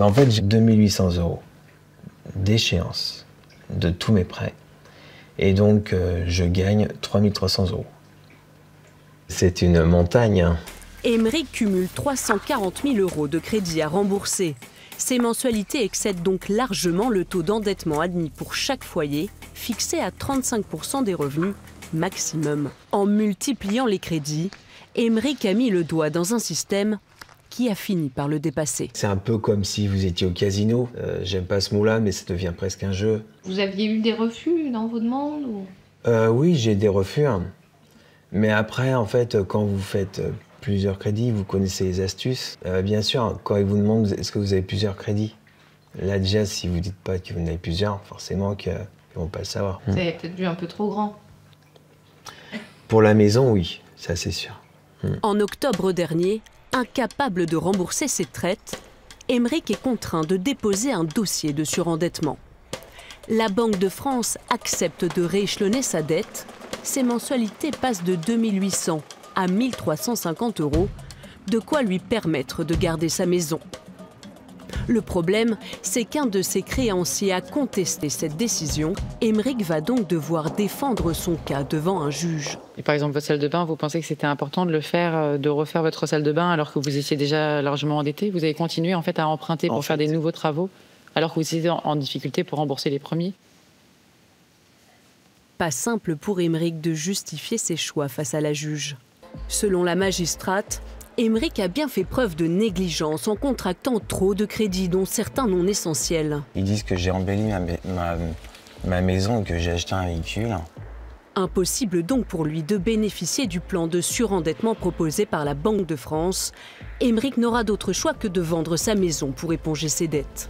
En fait, j'ai 2800 € d'échéance de tous mes prêts. Et donc, je gagne 3300 €. C'est une montagne, hein. Aymeric cumule 340 000 € de crédit à rembourser. Ses mensualités excèdent donc largement le taux d'endettement admis pour chaque foyer, fixé à 35% des revenus maximum. En multipliant les crédits, Aymeric a mis le doigt dans un système qui a fini par le dépasser. C'est un peu comme si vous étiez au casino. J'aime pas ce mot-là, mais ça devient presque un jeu. Vous aviez eu des refus dans vos demandes ou... Oui, j'ai des refus. Hein. Mais après, en fait, quand vous faites plusieurs crédits, vous connaissez les astuces. Bien sûr, quand ils vous demandent est-ce que vous avez plusieurs crédits, là déjà, si vous ne dites pas que vous en avez plusieurs, forcément qu'ils ne vont pas le savoir. Vous avez peut-être vu un peu trop grand. Pour la maison, oui, ça c'est sûr. En octobre dernier, incapable de rembourser ses traites, Aymeric est contraint de déposer un dossier de surendettement. La Banque de France accepte de rééchelonner sa dette. Ses mensualités passent de 2800 à 1350 €, de quoi lui permettre de garder sa maison. Le problème, c'est qu'un de ses créanciers a contesté cette décision. Aymeric va donc devoir défendre son cas devant un juge. Et par exemple, votre salle de bain, vous pensez que c'était important de le faire, de refaire votre salle de bain alors que vous étiez déjà largement endetté? Vous avez continué en fait à emprunter pour faire des nouveaux travaux alors que vous étiez en difficulté pour rembourser les premiers? Pas simple pour Aymeric de justifier ses choix face à la juge. Selon la magistrate, Aymeric a bien fait preuve de négligence en contractant trop de crédits, dont certains non essentiels. Ils disent que j'ai embelli ma maison et que j'ai acheté un véhicule. Impossible donc pour lui de bénéficier du plan de surendettement proposé par la Banque de France. Aymeric n'aura d'autre choix que de vendre sa maison pour éponger ses dettes.